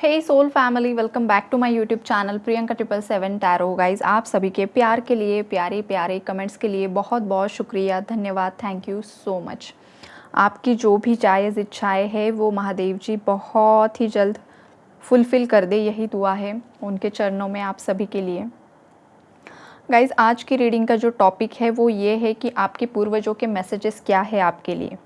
Hey soul family, welcome back to my YouTube channel Priyanka 777 tarot. Guys, आप सभी के प्यार के लिए, प्यारे प्यारे कमेंट्स के लिए बहुत बहुत शुक्रिया, धन्यवाद, थैंक यू सो मच। आपकी जो भी जायज़ इच्छाएं हैं वो महादेव जी बहुत ही जल्द फुलफ़िल कर दे, यही दुआ है उनके चरणों में आप सभी के लिए। गाइज, आज की रीडिंग का जो टॉपिक है वो ये है कि आपके पूर्वजों के मैसेजेस क्या है आपके लिए।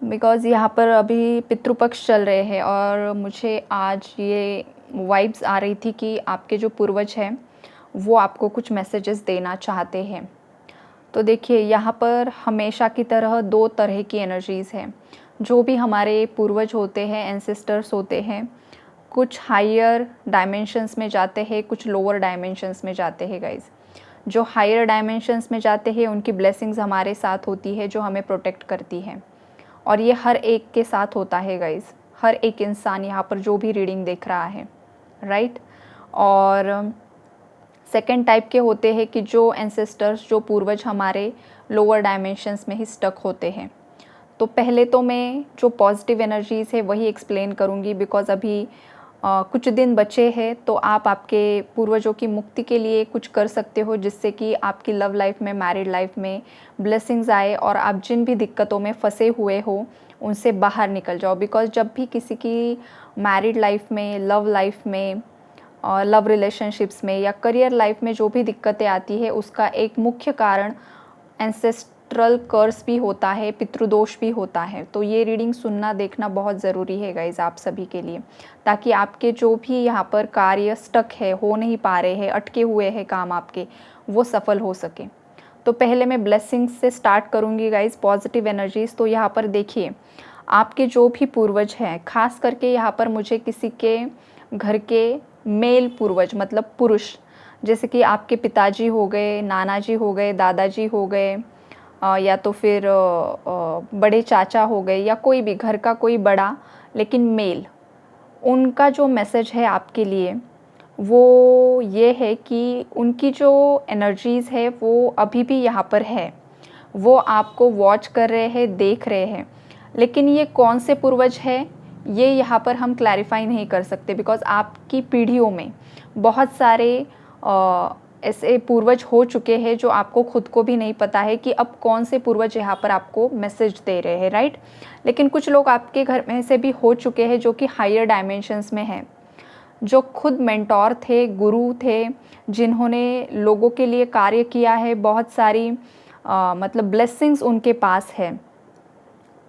बिकॉज़ यहाँ पर अभी पितृपक्ष चल रहे हैं और मुझे आज ये वाइब्स आ रही थी कि आपके जो पूर्वज हैं वो आपको कुछ मैसेजेस देना चाहते हैं। तो देखिए, यहाँ पर हमेशा की तरह दो तरह की एनर्जीज़ हैं। जो भी हमारे पूर्वज होते हैं, एंसेस्टर्स होते हैं, कुछ हायर डायमेंशंस में जाते हैं, कुछ लोअर डायमेंशंस में जाते हैं गाइज़। जो हायर डायमेंशंस में जाते हैं उनकी ब्लेसिंग्स हमारे साथ होती है, जो हमें प्रोटेक्ट करती है। और ये हर एक के साथ होता है गाइज़, हर एक इंसान यहाँ पर जो भी रीडिंग देख रहा है, राइट। और सेकंड टाइप के होते हैं कि जो एंसेस्टर्स, जो पूर्वज हमारे लोअर डायमेंशंस में ही स्टक होते हैं। तो पहले तो मैं जो पॉजिटिव एनर्जीज़ है वही एक्सप्लेन करूँगी, बिकॉज़ अभी कुछ दिन बचे हैं, तो आप आपके पूर्वजों की मुक्ति के लिए कुछ कर सकते हो, जिससे कि आपकी लव लाइफ में, मैरिड लाइफ में ब्लेसिंग्स आए और आप जिन भी दिक्कतों में फंसे हुए हो उनसे बाहर निकल जाओ। बिकॉज़ जब भी किसी की मैरिड लाइफ में, लव लाइफ में और लव रिलेशनशिप्स में या करियर लाइफ में जो भी दिक्कतें आती है, उसका एक मुख्य कारण एंसेस्ट्रल कर्स भी होता है, पितृदोष भी होता है। तो ये रीडिंग सुनना, देखना बहुत ज़रूरी है गाइज़ आप सभी के लिए, ताकि आपके जो भी यहाँ पर कार्य स्टक है, हो नहीं पा रहे हैं, अटके हुए हैं काम आपके, वो सफल हो सके। तो पहले मैं ब्लेसिंग्स से स्टार्ट करूँगी गाइज़, पॉजिटिव एनर्जीज़। तो यहाँ पर देखिए, आपके जो भी पूर्वज हैं, खास करके यहाँ पर मुझे किसी के घर के मेल पूर्वज, मतलब पुरुष, जैसे कि आपके पिताजी हो गए, नाना जी हो गए, दादाजी हो गए, या तो फिर बड़े चाचा हो गए, या कोई भी घर का कोई बड़ा लेकिन मेल, उनका जो मैसेज है आपके लिए वो ये है कि उनकी जो एनर्जीज़ है वो अभी भी यहाँ पर है। वो आपको वॉच कर रहे हैं, देख रहे हैं। लेकिन ये कौन से पूर्वज है ये यहाँ पर हम क्लैरिफाई नहीं कर सकते, बिकॉज़ आपकी पीढ़ियों में बहुत सारे ऐसे पूर्वज हो चुके हैं जो आपको खुद को भी नहीं पता है कि अब कौन से पूर्वज यहाँ पर आपको मैसेज दे रहे हैं, राइट। लेकिन कुछ लोग आपके घर में से भी हो चुके हैं जो कि हायर डायमेंशंस में हैं, जो खुद मेंटोर थे, गुरु थे, जिन्होंने लोगों के लिए कार्य किया है, बहुत सारी मतलब ब्लेसिंग्स उनके पास है।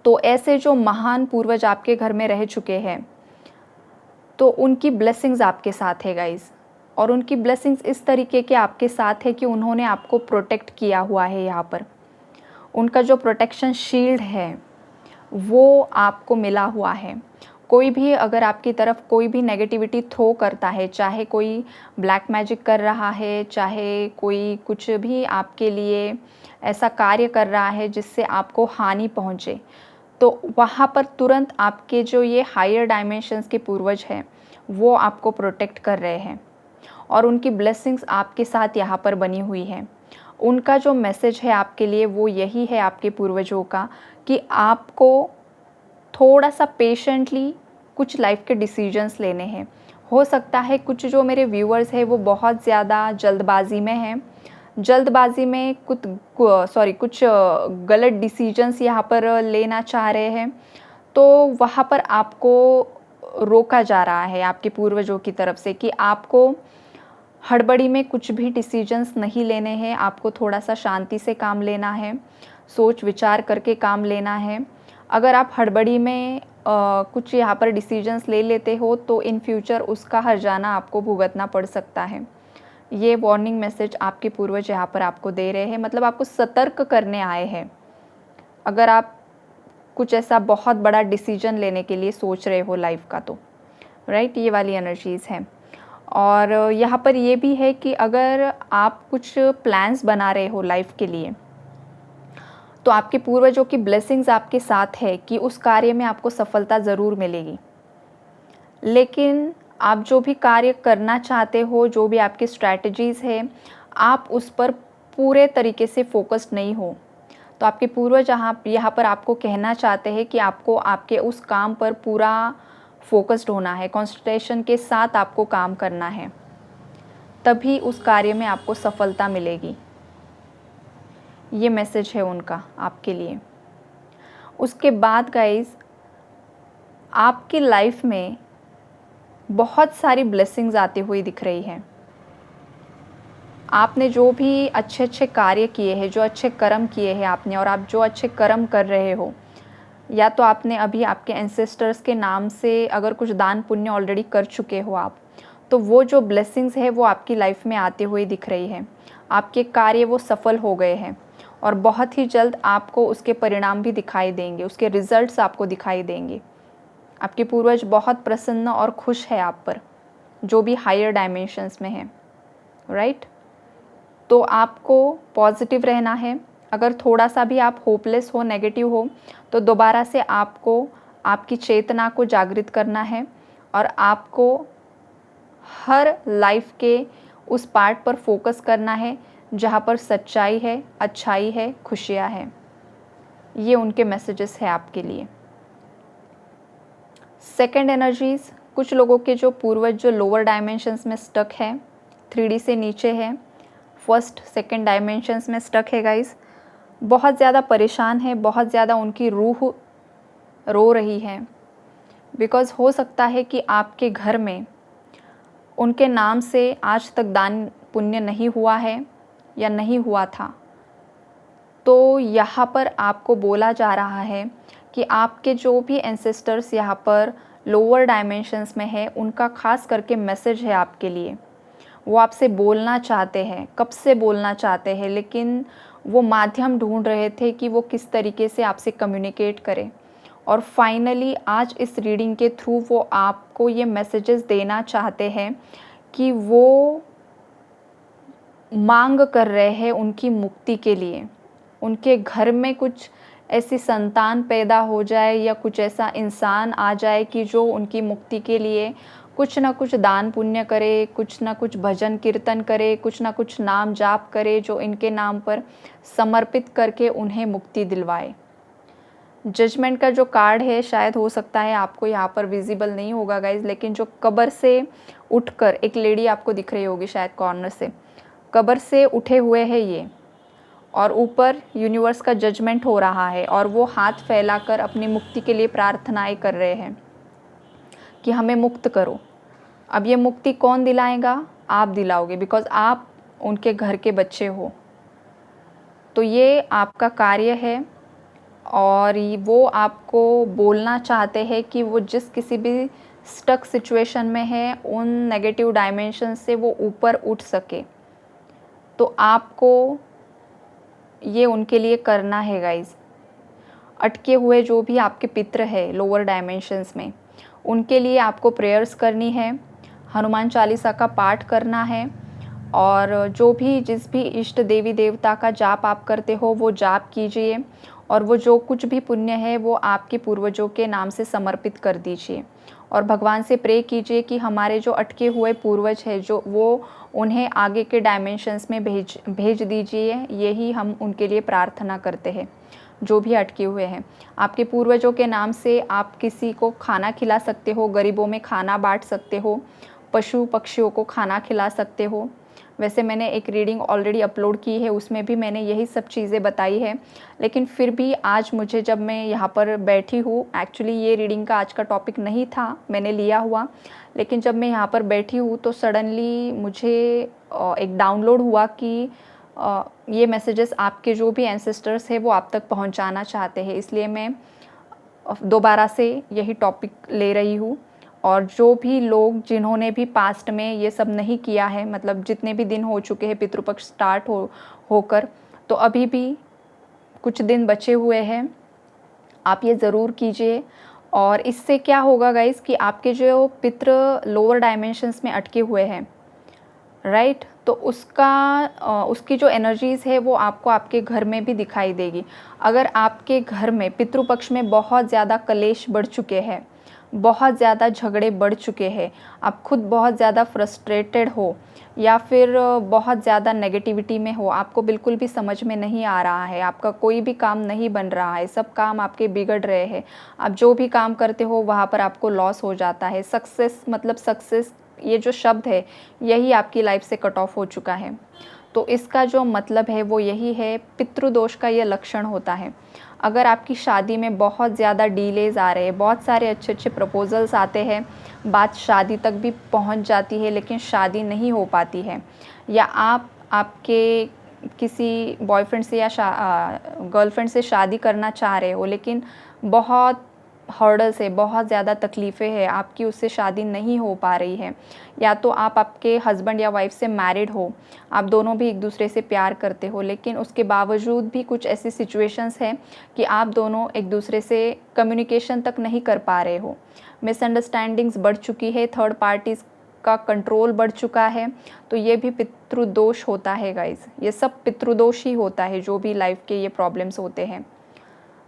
तो ऐसे जो महान पूर्वज आपके घर में रह चुके हैं, तो उनकी ब्लेसिंग्स आपके साथ है गाइज़। और उनकी ब्लेसिंग्स इस तरीके के आपके साथ है कि उन्होंने आपको प्रोटेक्ट किया हुआ है। यहाँ पर उनका जो प्रोटेक्शन शील्ड है वो आपको मिला हुआ है। कोई भी अगर आपकी तरफ कोई भी नेगेटिविटी थ्रो करता है, चाहे कोई ब्लैक मैजिक कर रहा है, चाहे कोई कुछ भी आपके लिए ऐसा कार्य कर रहा है जिससे आपको हानि पहुँचे, तो वहाँ पर तुरंत आपके जो ये हायर डायमेंशंस के पूर्वज हैं वो आपको प्रोटेक्ट कर रहे हैं। और उनकी ब्लेसिंग्स आपके साथ यहाँ पर बनी हुई है। उनका जो मैसेज है आपके लिए वो यही है, आपके पूर्वजों का, कि आपको थोड़ा सा पेशेंटली कुछ लाइफ के डिसीजंस लेने हैं। हो सकता है कुछ जो मेरे व्यूअर्स हैं वो बहुत ज़्यादा जल्दबाजी में हैं, जल्दबाजी में कुछ गलत डिसीजंस यहाँ पर लेना चाह रहे हैं, तो वहाँ पर आपको रोका जा रहा है आपके पूर्वजों की तरफ से कि आपको हड़बड़ी में कुछ भी डिसीजंस नहीं लेने हैं, आपको थोड़ा सा शांति से काम लेना है, सोच विचार करके काम लेना है। अगर आप हड़बड़ी में कुछ यहाँ पर डिसीजंस ले लेते हो तो इन फ्यूचर उसका हर्जाना आपको भुगतना पड़ सकता है। ये वार्निंग मैसेज आपके पूर्वज यहाँ पर आपको दे रहे हैं, मतलब आपको सतर्क करने आए हैं। अगर आप कुछ ऐसा बहुत बड़ा डिसीजन लेने के लिए सोच रहे हो लाइफ का, तो राइट, ये वाली एनर्जीज़ हैं। और यहाँ पर ये भी है कि अगर आप कुछ प्लान्स बना रहे हो लाइफ के लिए, तो आपके पूर्वजों की ब्लेसिंग्स आपके साथ है कि उस कार्य में आपको सफलता ज़रूर मिलेगी। लेकिन आप जो भी कार्य करना चाहते हो, जो भी आपकी स्ट्रैटेजीज़ है, आप उस पर पूरे तरीके से फोकस्ड नहीं हो। तो आपके पूर्वज यहाँ पर आपको कहना चाहते हैं कि आपको आपके उस काम पर पूरा फोकस्ड होना है, कंसंट्रेशन के साथ आपको काम करना है, तभी उस कार्य में आपको सफलता मिलेगी। ये मैसेज है उनका आपके लिए। उसके बाद गाइस, आपकी लाइफ में बहुत सारी ब्लेसिंग्स आती हुई दिख रही है। आपने जो भी अच्छे अच्छे कार्य किए हैं, जो अच्छे कर्म किए हैं आपने, और आप जो अच्छे कर्म कर रहे हो, या तो आपने अभी आपके एंसेस्टर्स के नाम से अगर कुछ दान पुण्य ऑलरेडी कर चुके हो आप, तो वो जो ब्लेसिंग्स है वो आपकी लाइफ में आती हुई दिख रही है। आपके कार्य वो सफल हो गए हैं और बहुत ही जल्द आपको उसके परिणाम भी दिखाई देंगे, उसके रिजल्ट्स आपको दिखाई देंगे। आपके पूर्वज बहुत प्रसन्न और खुश है आप पर, जो भी हायर डायमेंशंस में है, राइट। तो आपको पॉजिटिव रहना है। अगर थोड़ा सा भी आप होपलेस हो, नेगेटिव हो, तो दोबारा से आपको आपकी चेतना को जागृत करना है और आपको हर लाइफ के उस पार्ट पर फोकस करना है जहाँ पर सच्चाई है, अच्छाई है, खुशियाँ है। ये उनके मैसेजेस है आपके लिए। सेकंड एनर्जीज, कुछ लोगों के जो पूर्वज जो लोअर डायमेंशंस में स्टक है, 3D से नीचे है, फर्स्ट सेकंड डायमेंशंस में स्टक है गाइस, बहुत ज़्यादा परेशान है, बहुत ज़्यादा उनकी रूह रो रही है। बिकॉज़ हो सकता है कि आपके घर में उनके नाम से आज तक दान पुण्य नहीं हुआ है या नहीं हुआ था। तो यहाँ पर आपको बोला जा रहा है कि आपके जो भी एंसेस्टर्स यहाँ पर लोअर डायमेंशंस में है, उनका खास करके मैसेज है आपके लिए। वो आपसे बोलना चाहते हैं, कब से बोलना चाहते हैं, लेकिन वो माध्यम ढूंढ रहे थे कि वो किस तरीके से आपसे कम्युनिकेट करें। और फाइनली आज इस रीडिंग के थ्रू वो आपको ये मैसेजेस देना चाहते हैं कि वो मांग कर रहे हैं उनकी मुक्ति के लिए। उनके घर में कुछ ऐसी संतान पैदा हो जाए या कुछ ऐसा इंसान आ जाए कि जो उनकी मुक्ति के लिए कुछ ना कुछ दान पुण्य करे, कुछ ना कुछ भजन कीर्तन करे, कुछ ना कुछ नाम जाप करे, जो इनके नाम पर समर्पित करके उन्हें मुक्ति दिलवाए। जजमेंट का जो कार्ड है, शायद हो सकता है आपको यहाँ पर विजिबल नहीं होगा गाइज, लेकिन जो कब्र से उठकर एक लेडी आपको दिख रही होगी शायद कॉर्नर से, कब्र से उठे हुए हैं ये, और ऊपर यूनिवर्स का जजमेंट हो रहा है और वो हाथ फैलाकर अपनी मुक्ति के लिए प्रार्थनाएं कर रहे हैं कि हमें मुक्त करो। अब ये मुक्ति कौन दिलाएगा? आप दिलाओगे, बिकॉज़ आप उनके घर के बच्चे हो। तो ये आपका कार्य है और वो आपको बोलना चाहते हैं कि वो जिस किसी भी स्टक सिचुएशन में है, उन नेगेटिव डायमेंशन से वो ऊपर उठ सके। तो आपको ये उनके लिए करना है गाइज। अटके हुए जो भी आपके पितर है लोअर डायमेंशंस में, उनके लिए आपको प्रेयर्स करनी है, हनुमान चालीसा का पाठ करना है, और जो भी जिस भी इष्ट देवी देवता का जाप आप करते हो वो जाप कीजिए, और वो जो कुछ भी पुण्य है वो आपके पूर्वजों के नाम से समर्पित कर दीजिए। और भगवान से प्रे कीजिए कि हमारे जो अटके हुए पूर्वज हैं, जो वो उन्हें आगे के डायमेंशंस में भेज दीजिए। यही हम उनके लिए प्रार्थना करते हैं, जो भी अटके हुए हैं। आपके पूर्वजों के नाम से आप किसी को खाना खिला सकते हो, गरीबों में खाना बांट सकते हो, पशु पक्षियों को खाना खिला सकते हो। वैसे मैंने एक रीडिंग ऑलरेडी अपलोड की है, उसमें भी मैंने यही सब चीज़ें बताई है, लेकिन फिर भी आज मुझे जब मैं यहाँ पर बैठी हूँ, एक्चुअली ये रीडिंग का आज का टॉपिक नहीं था मैंने लिया हुआ, लेकिन जब मैं यहाँ पर बैठी हूँ तो सडनली मुझे एक डाउनलोड हुआ कि ये मैसेजेस आपके जो भी एंसेस्टर्स हैं वो आप तक पहुँचाना चाहते हैं, इसलिए मैं दोबारा से यही टॉपिक ले रही हूँ। और जो भी लोग जिन्होंने भी पास्ट में ये सब नहीं किया है, मतलब जितने भी दिन हो चुके हैं पितृपक्ष स्टार्ट होकर, तो अभी भी कुछ दिन बचे हुए हैं, आप ये ज़रूर कीजिए। और इससे क्या होगा गाइस कि आपके जो पितृ लोअर डायमेंशंस में अटके हुए हैं, राइट, तो उसकी जो एनर्जीज़ है वो आपको आपके घर में भी दिखाई देगी। अगर आपके घर में पितृपक्ष में बहुत ज़्यादा कलेश बढ़ चुके हैं, बहुत ज़्यादा झगड़े बढ़ चुके हैं, आप खुद बहुत ज़्यादा फ्रस्ट्रेटेड हो या फिर बहुत ज़्यादा नेगेटिविटी में हो, आपको बिल्कुल भी समझ में नहीं आ रहा है, आपका कोई भी काम नहीं बन रहा है, सब काम आपके बिगड़ रहे हैं, आप जो भी काम करते हो वहाँ पर आपको लॉस हो जाता है, सक्सेस मतलब सक्सेस ये जो शब्द है यही आपकी लाइफ से कट ऑफ हो चुका है। तो इसका जो मतलब है वो यही है, पितृदोष का ये लक्षण होता है। अगर आपकी शादी में बहुत ज़्यादा डिलेज़ आ रहे हैं, बहुत सारे अच्छे-अच्छे प्रपोज़ल्स आते हैं, बात शादी तक भी पहुंच जाती है लेकिन शादी नहीं हो पाती है, या आप आपके किसी बॉयफ्रेंड से या गर्लफ्रेंड से शादी करना चाह रहे हो लेकिन बहुत हर्डल्स है, बहुत ज़्यादा तकलीफ़ें हैं, आपकी उससे शादी नहीं हो पा रही है, या तो आप आपके हस्बैंड या वाइफ से मैरिड हो, आप दोनों भी एक दूसरे से प्यार करते हो लेकिन उसके बावजूद भी कुछ ऐसी सिचुएशंस हैं कि आप दोनों एक दूसरे से कम्युनिकेशन तक नहीं कर पा रहे हो, मिसअंडरस्टैंडिंग्स बढ़ चुकी है, थर्ड पार्टीज़ का कंट्रोल बढ़ चुका है, तो ये भी पितृदोष होता है गाइज़। ये सब पितृदोष ही होता है, जो भी लाइफ के ये प्रॉब्लम्स होते हैं।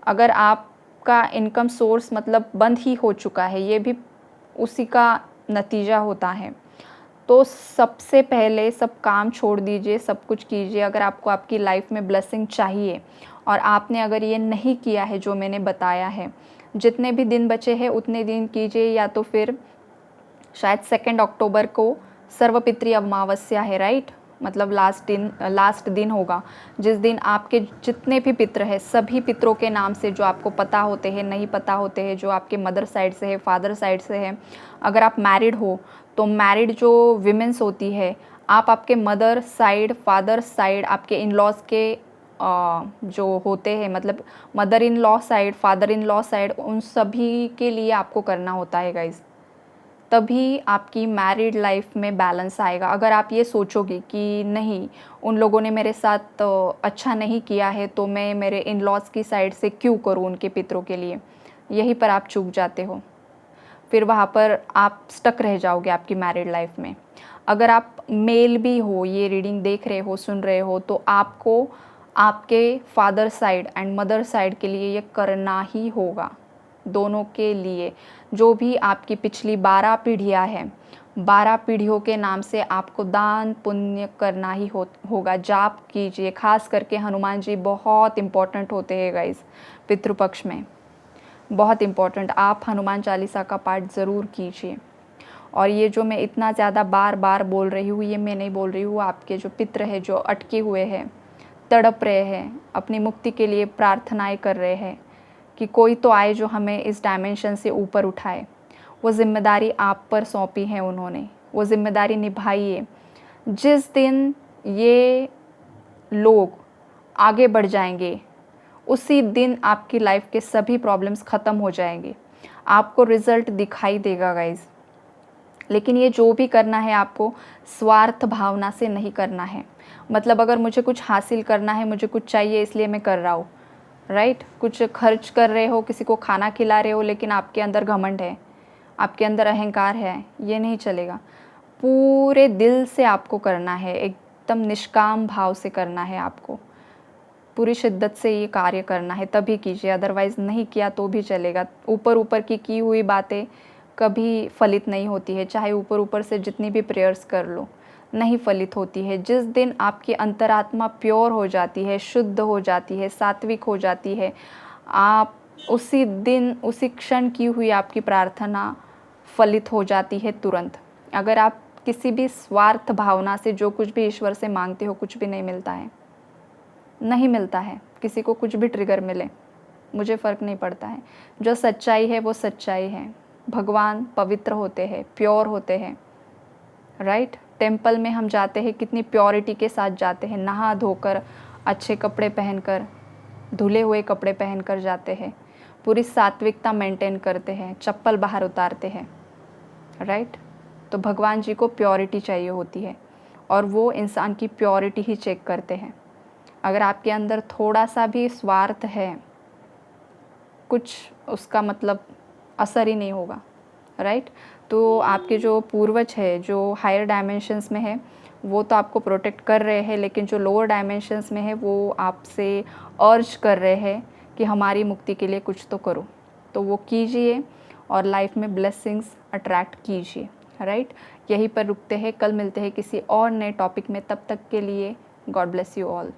अगर आपका इनकम सोर्स मतलब बंद ही हो चुका है, ये भी उसी का नतीजा होता है। तो सबसे पहले सब काम छोड़ दीजिए, सब कुछ कीजिए। अगर आपको आपकी लाइफ में ब्लेसिंग चाहिए और आपने अगर ये नहीं किया है जो मैंने बताया है, जितने भी दिन बचे हैं उतने दिन कीजिए, या तो फिर शायद 2 अक्टूबर को सर्वपितृ अमावस्या है, राइट, मतलब लास्ट दिन होगा, जिस दिन आपके जितने भी पितृ हैं सभी पितरों के नाम से, जो आपको पता होते हैं, नहीं पता होते हैं, जो आपके मदर साइड से है, फादर साइड से है, अगर आप मैरिड हो तो मैरिड जो विमेंस होती है, आप आपके मदर साइड, फादर साइड, आपके इन लॉज के जो होते हैं, मतलब mother in law side, father in law side, उन सभी के लिए आपको करना होता है गाइज़। तभी आपकी मैरिड लाइफ में बैलेंस आएगा। अगर आप ये सोचोगे कि नहीं, उन लोगों ने मेरे साथ अच्छा नहीं किया है तो मैं मेरे इन लॉज की साइड से क्यों करूँ उनके पितरों के लिए, यहीं पर आप चूक जाते हो, फिर वहाँ पर आप स्टक रह जाओगे आपकी मैरिड लाइफ में। अगर आप मेल भी हो, ये रीडिंग देख रहे हो, सुन रहे हो, तो आपको आपके father side and mother side के लिए ये करना ही होगा, दोनों के लिए। जो भी आपकी पिछली 12 पीढ़ियाँ हैं, 12 पीढ़ियों के नाम से आपको दान पुण्य करना ही होगा। जाप कीजिए, खास करके हनुमान जी बहुत इम्पोर्टेंट होते हैं गाइस पितृपक्ष में, बहुत इम्पोर्टेंट। आप हनुमान चालीसा का पाठ ज़रूर कीजिए। और ये जो मैं इतना ज़्यादा बार बार बोल रही हूँ, ये मैं नहीं बोल रही हूँ, आपके जो पितृ हैं, जो अटके हुए हैं, तड़प रहे हैं, अपनी मुक्ति के लिए प्रार्थनाएं कर रहे हैं कि कोई तो आए जो हमें इस डायमेंशन से ऊपर उठाए, वो जिम्मेदारी आप पर सौंपी है उन्होंने, वो जिम्मेदारी निभाइए। जिस दिन ये लोग आगे बढ़ जाएंगे उसी दिन आपकी लाइफ के सभी प्रॉब्लम्स ख़त्म हो जाएंगे, आपको रिज़ल्ट दिखाई देगा गाइज़। लेकिन ये जो भी करना है आपको स्वार्थ भावना से नहीं करना है। मतलब अगर मुझे कुछ हासिल करना है, मुझे कुछ चाहिए इसलिए मैं कर रहा हूँ, राइट, कुछ खर्च कर रहे हो, किसी को खाना खिला रहे हो, लेकिन आपके अंदर घमंड है, आपके अंदर अहंकार है, ये नहीं चलेगा। पूरे दिल से आपको करना है, एकदम निष्काम भाव से करना है, आपको पूरी शिद्दत से ये कार्य करना है, तभी कीजिए, अदरवाइज़ नहीं किया तो भी चलेगा। ऊपर ऊपर की हुई बातें कभी फलित नहीं होती है, चाहे ऊपर ऊपर से जितनी भी प्रेयर्स कर लो, नहीं फलित होती है। जिस दिन आपकी अंतरात्मा प्योर हो जाती है, शुद्ध हो जाती है, सात्विक हो जाती है, आप उसी दिन, उसी क्षण की हुई आपकी प्रार्थना फलित हो जाती है तुरंत। अगर आप किसी भी स्वार्थ भावना से जो कुछ भी ईश्वर से मांगते हो, कुछ भी नहीं मिलता है, नहीं मिलता है। किसी को कुछ भी ट्रिगर मिले, मुझे फ़र्क नहीं पड़ता है। जो सच्चाई है वो सच्चाई है। भगवान पवित्र होते हैं, प्योर होते हैं, राइट। टेम्पल में हम जाते हैं, कितनी प्योरिटी के साथ जाते हैं, नहा धोकर, अच्छे कपड़े पहनकर, धुले हुए कपड़े पहनकर जाते हैं, पूरी सात्विकता मेंटेन करते हैं, चप्पल बाहर उतारते हैं, राइट। तो भगवान जी को प्योरिटी चाहिए होती है और वो इंसान की प्योरिटी ही चेक करते हैं। अगर आपके अंदर थोड़ा सा भी स्वार्थ है, कुछ उसका मतलब असर ही नहीं होगा, राइट। तो आपके जो पूर्वज है, जो हायर डायमेंशंस में है, वो तो आपको प्रोटेक्ट कर रहे हैं, लेकिन जो लोअर डायमेंशंस में है वो आपसे अर्ज कर रहे हैं कि हमारी मुक्ति के लिए कुछ तो करो। तो वो कीजिए और लाइफ में ब्लेसिंग्स अट्रैक्ट कीजिए। राइट, यहीं पर रुकते हैं, कल मिलते हैं किसी और नए टॉपिक में। तब तक के लिए गॉड ब्लेस यू ऑल।